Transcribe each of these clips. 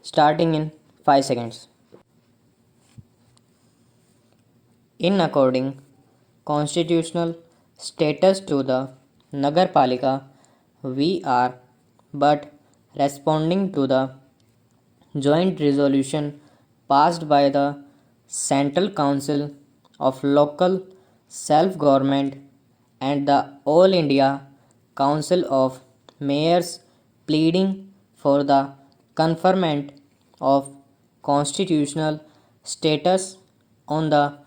starting in 5 seconds. In according constitutional status to the Nagarpalika, we are but responding to the joint resolution passed by the Central Council of Local Self Government and the All India Council of Mayors pleading for the conferment of constitutional status on the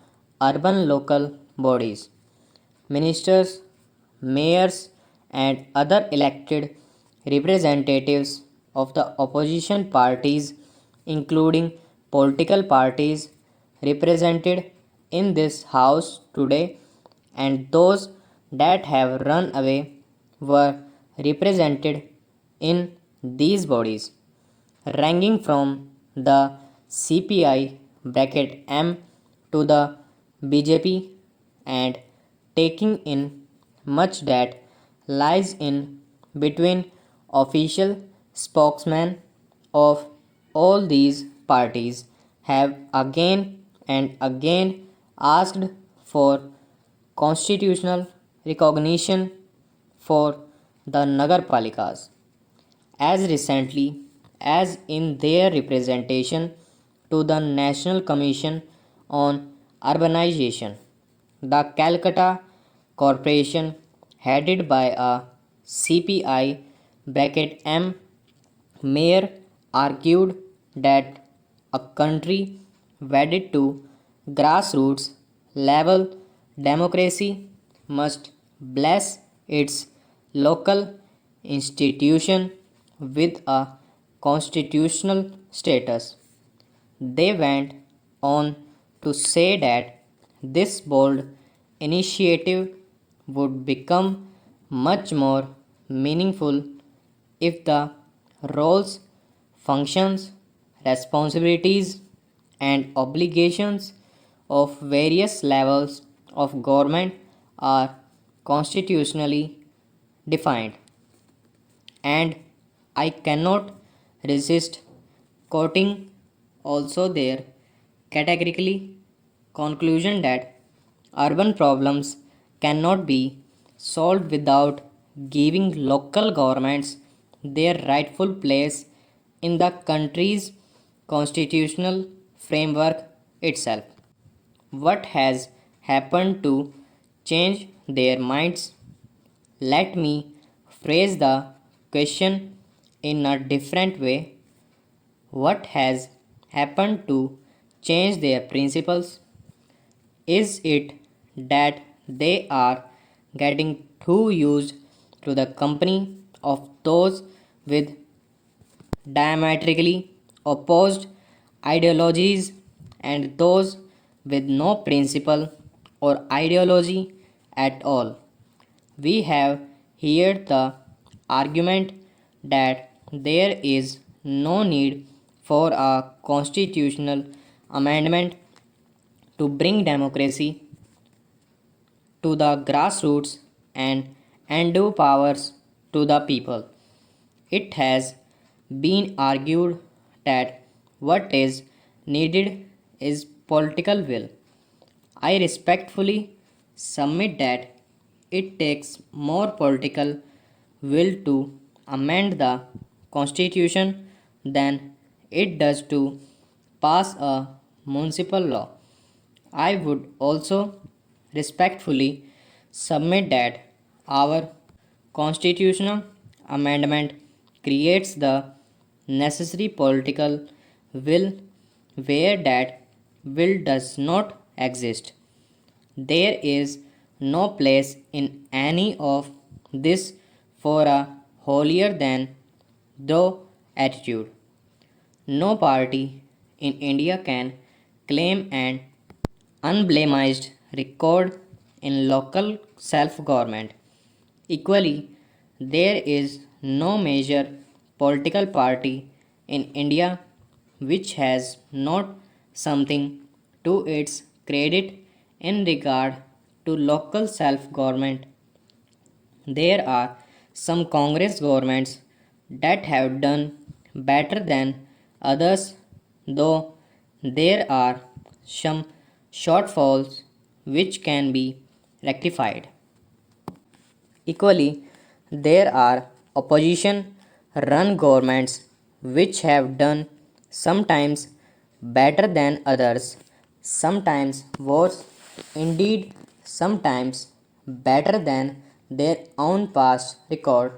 urban local bodies, ministers, mayors, and other elected representatives of the opposition parties, including political parties represented in this House today, and those that have run away were represented in these bodies, ranging from the CPI bracket M to the BJP, and taking in much that lies in between. Official spokesmen of all these parties have again and again asked for constitutional recognition for the Nagarpalikas as recently as in their representation to the National Commission on Urbanization. The Calcutta Corporation, headed by a CPI bracket M mayor, argued that a country wedded to grassroots level democracy must bless its local institution with a constitutional status. They went on to say that this bold initiative would become much more meaningful if the roles, functions, responsibilities, and obligations of various levels of government are constitutionally defined. And I cannot resist quoting also their categorically conclusion that urban problems cannot be solved without giving local governments their rightful place in the country's constitutional framework itself. What has happened to change their minds? Let me phrase the question in a different way. What has happened to change their principles? Is it that they are getting too used to the company of those with diametrically opposed ideologies and those with no principle or ideology at all? We have heard the argument that there is no need for a constitutional amendment to bring democracy to the grassroots and undo powers to the people. It has been argued that what is needed is political will. I respectfully submit that it takes more political will to amend the constitution than it does to pass a municipal law. I would also respectfully submit that our constitutional amendment creates the necessary political will where that will does not exist. There is no place in any of this for a holier than thou attitude. No party in India can claim an unblemished record in local self government. Equally, there is no major political party in India which has not something to its credit in regard to local self government. There are some Congress governments that have done better than others, though there are some shortfalls which can be rectified. Equally, there are opposition run governments which have done sometimes better than others, sometimes worse, indeed, sometimes better than their own past record,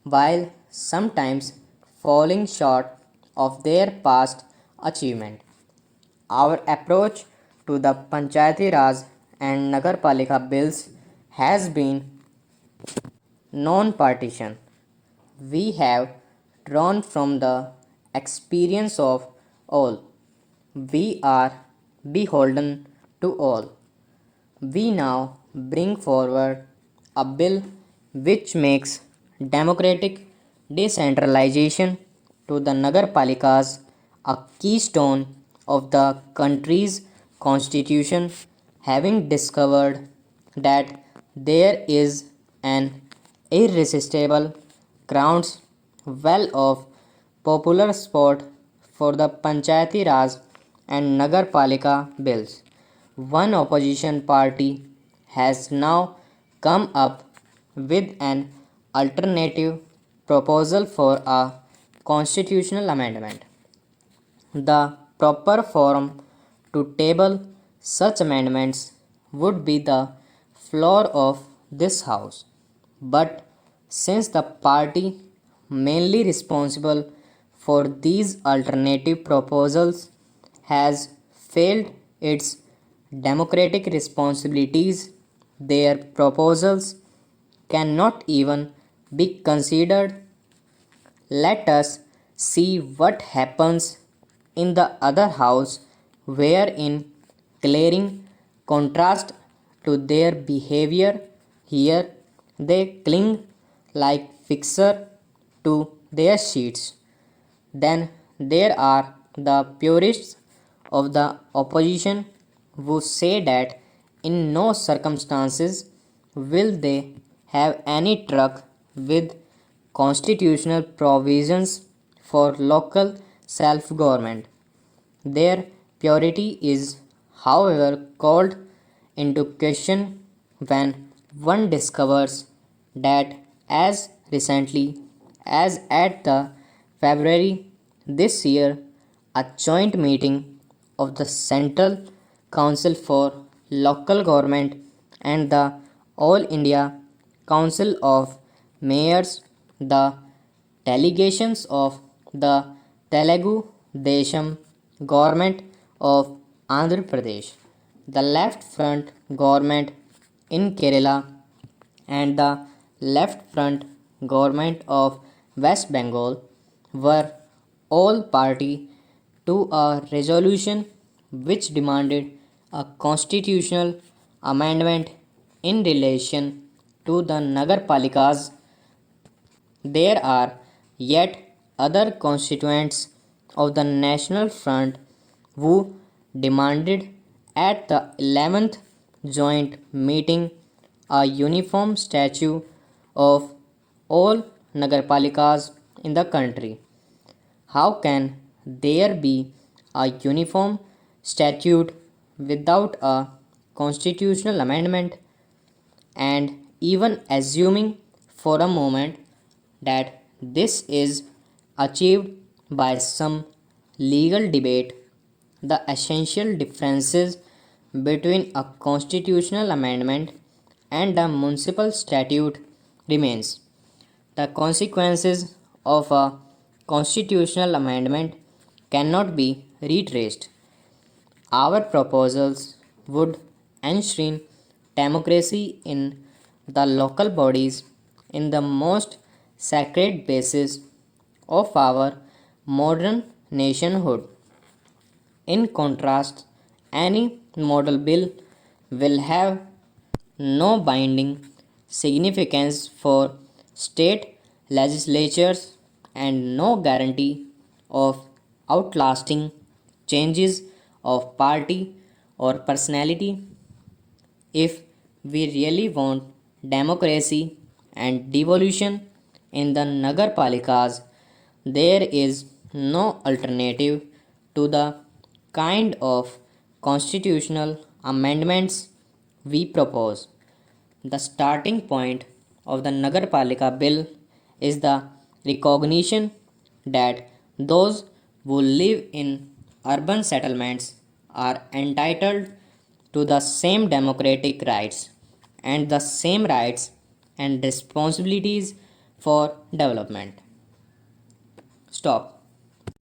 while sometimes falling short of their past achievement. Our approach to the Panchayati Raj and Nagarpalika bills has been non-partisan. We have drawn from the experience of all. We are beholden to all. We now bring forward a bill which makes democratic decentralization to the Nagarpalikas a keystone of the country's constitution, having discovered that there is an irresistible grounds well of popular support for the Panchayati Raj and Nagarpalika bills. One opposition party has now come up with an alternative proposal for a constitutional amendment. The proper forum to table such amendments would be the floor of this House. But since the party mainly responsible for these alternative proposals has failed its democratic responsibilities, their proposals cannot even be considered. Let us see what happens in the other house, where, in glaring contrast to their behavior here, they cling like fixer to their seats. Then there are the purists of the opposition who say that in no circumstances will they have any truck with constitutional provisions for local self government. Their purity is, however, called into question when one discovers that as recently as at the February this year, a joint meeting of the Central Council for Local Government and the All India Council of Mayors, the delegations of the Telugu Desam government of Andhra Pradesh, the Left Front government in Kerala, and the Left Front government of West Bengal were all party to a resolution which demanded a constitutional amendment in relation to the Nagarpalikas. There are yet other constituents of the National Front who demanded at the 11th joint meeting a uniform statute of all Nagarpalikas in the country. How can there be a uniform statute without a constitutional amendment? And even assuming for a moment that this is achieved by some legal debate, the essential differences between a constitutional amendment and a municipal statute remains. The consequences of a constitutional amendment cannot be retraced. Our proposals would enshrine democracy in the local bodies in the most sacred basis of our modern nationhood. In contrast, any model bill will have no binding significance for state legislatures and no guarantee of outlasting changes of party or personality. If we really want democracy and devolution in the Nagarpalikas, there is no alternative to the kind of constitutional amendments we propose. The starting point of the Nagarpalika Bill is the recognition that those who live in urban settlements are entitled to the same democratic rights and the same rights and responsibilities for development. Stop.